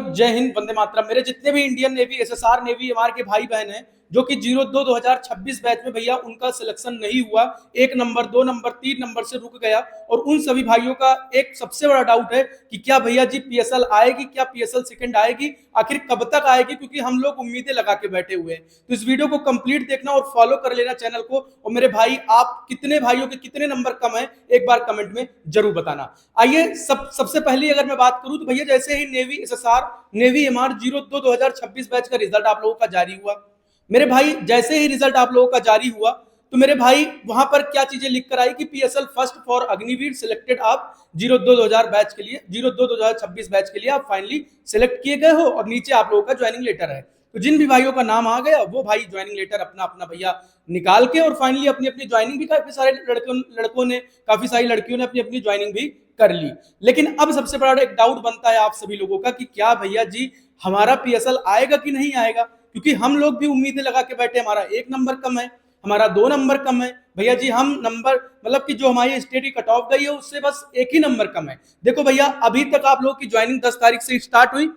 जय हिंद, वंदे मातरम। मेरे जितने भी Indian navy, SSR navy, MR के भाई बहन हैं जो कि 02-2026 बैच में भैया उनका सिलेक्शन नहीं हुआ, 1 नंबर 2 नंबर 3 नंबर से रुक गया, और उन सभी भाइयों का एक सबसे बड़ा डाउट है कि क्या भैया जी पीएसएल आएगी, क्या पीएसएल सेकंड आएगी, आखिर कब तक आएगी, क्योंकि हम लोग उम्मीदें लगा के बैठे हुए हैं। तो इस वीडियो को कंप्लीट देखना और फॉलो कर लेना चैनल को। और मेरे भाई, आप कितने भाइयों के कितने नंबर कम है एक बार कमेंट में जरूर बताना। आइए सबसे पहले अगर मैं बात करूं तो भैया, जैसे ही navy SSR navy MR 02-2026 batch का रिजल्ट आप लोगों का जारी हुआ मेरे भाई, जैसे ही रिजल्ट आप लोगों का जारी हुआ तो मेरे भाई वहां पर क्या चीजें लिख कर आई कि PSL first for Agniveer selected, आप 02-2000 बैच के लिए 02-2026 बैच के लिए आप फाइनली सिलेक्ट किए गए हो, और नीचे आप लोगों का ज्वाइनिंग लेटर है। तो जिन भी भाइयों का नाम आ गया वो भाई ज्वाइनिंग लेटर अपना अपना भैया निकाल के और फाइनली अपनी अपनी ज्वाइनिंग भी, काफी सारे लड़कों ने, काफी सारी लड़कियों ने अपनी अपनी ज्वाइनिंग भी कर ली। लेकिन अब सबसे बड़ा एक डाउट बनता है आप सभी लोगों का कि क्या भैया जी हमारा पीएसएल आएगा कि नहीं आएगा, क्योंकि हम लोग भी उम्मीदें लगा के बैठे, हमारा 1 नंबर कम है, हमारा 2 नंबर कम है भैया जी, हम नंबर मतलब कि जो हमारी स्टेट की कट ऑफ गई है उससे बस 1 ही नंबर कम है। देखो भैया, अभी तक आप लोगों की ज्वाइनिंग 10 तारीख से स्टार्ट हुई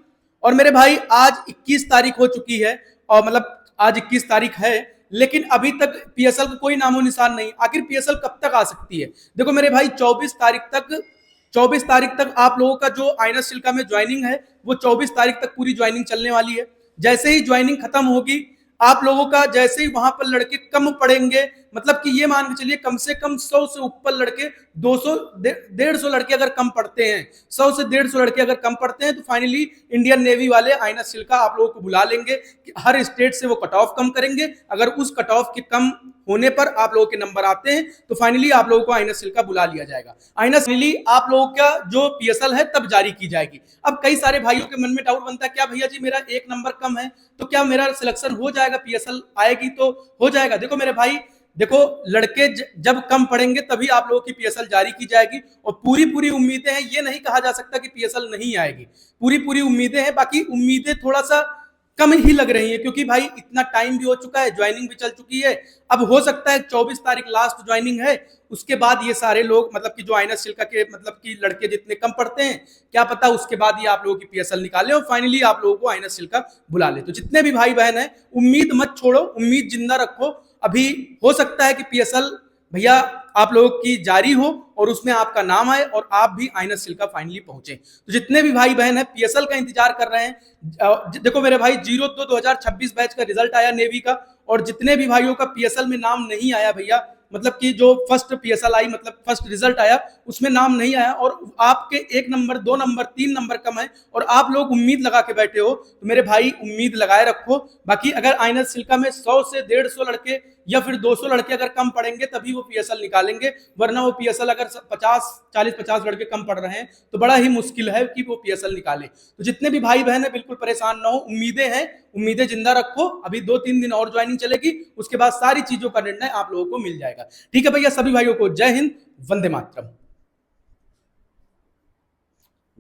और मेरे भाई आज 21 तारीख हो चुकी है, और मतलब आज 21 तारीख है, लेकिन अभी तक पीएसएल का कोई नामो निशान नहीं। आखिर पीएसएल कब तक आ सकती है? देखो मेरे भाई, 24 तारीख तक आप लोगों का जो आईएनएस चिल्का में ज्वाइनिंग है वो 24 तारीख तक पूरी ज्वाइनिंग चलने वाली है। जैसे ही ज्वाइनिंग खत्म होगी, आप लोगों का जैसे ही वहां पर लड़के कम पड़ेंगे, मतलब कि ये मान के चलिए कम से कम 100 से ऊपर लड़के, 200 150 लड़के अगर कम पड़ते हैं, 100 से 150 लड़के अगर कम पड़ते हैं तो फाइनली इंडियन नेवी वाले आईएनएस चिल्का आप लोगों को बुला लेंगे कि हर स्टेट से वो कट ऑफ कम करेंगे। अगर उस कट ऑफ के कम होने पर आप लोगों के नंबर आते हैं तो फाइनली आप लोगों को आईएनएस चिल्का बुला लिया जाएगा। आईएनएस फाइनली आप लोगों का जो पीएसएल है तब जारी की जाएगी। अब कई सारे भाइयों के मन में डाउट बनता है, क्या भैया जी मेरा 1 नंबर कम है तो क्या मेरा सिलेक्शन हो जाएगा, पीएसएल आएगी तो हो जाएगा? देखो मेरे भाई, देखो लड़के जब कम पड़ेंगे तभी आप लोगों की पीएसएल जारी की जाएगी, और पूरी पूरी उम्मीदें हैं, ये नहीं कहा जा सकता कि पीएसएल नहीं आएगी, पूरी पूरी उम्मीदें हैं। बाकी उम्मीदें थोड़ा सा कम ही लग रही है, क्योंकि भाई इतना टाइम भी हो चुका है, ज्वाइनिंग भी चल चुकी है। अब हो सकता है 24 तारीख लास्ट ज्वाइनिंग है, उसके बाद ये सारे लोग, मतलब कि जो आईएनएस चिल्का के मतलब कि लड़के जितने कम पड़ते हैं, क्या पता उसके बाद ही आप लोगों की पीएसएल निकाले और फाइनली आप लोगों को आईएनएस चिल्का बुला ले। तो जितने भी भाई बहन हैं, उम्मीद मत छोड़ो, उम्मीद जिंदा रखो। अभी हो सकता है कि पीएसएल भैया आप लोगों की जारी हो और उसमें आपका नाम आए और आप भी आईएनएस चिल्का फाइनली पहुंचे। तो जितने भी भाई बहन है पीएसएल का इंतजार कर रहे हैं, देखो मेरे भाई, 02-2026 बैच का रिजल्ट आया नेवी का, और जितने भी भाइयों का पीएसएल में नाम नहीं आया भैया, मतलब कि जो फर्स्ट पीएसएल आई, मतलब फर्स्ट रिजल्ट आया उसमें नाम नहीं आया, और आपके 1 नंबर 2 नंबर 3 नंबर कम है और आप लोग उम्मीद लगा के बैठे हो, तो मेरे भाई उम्मीद लगाए रखो। बाकी अगर आईएनएस चिल्का में 100 से 150 लड़के या फिर 200 लड़के अगर कम पड़ेंगे तभी वो पीएसएल निकालेंगे, वरना वो पीएसएल अगर 40-50 लड़के कम पड़ रहे हैं तो बड़ा ही मुश्किल है कि वो पीएसएल निकाले। तो जितने भी भाई बहन है बिल्कुल परेशान ना हो, उम्मीदें हैं, उम्मीदें जिंदा रखो। अभी 2-3 दिन और ज्वाइनिंग चलेगी, उसके बाद सारी चीजों का निर्णय आप लोगों को मिल जाएगा। ठीक है भैया, सभी भाइयों को जय हिंद, वंदे मातरम।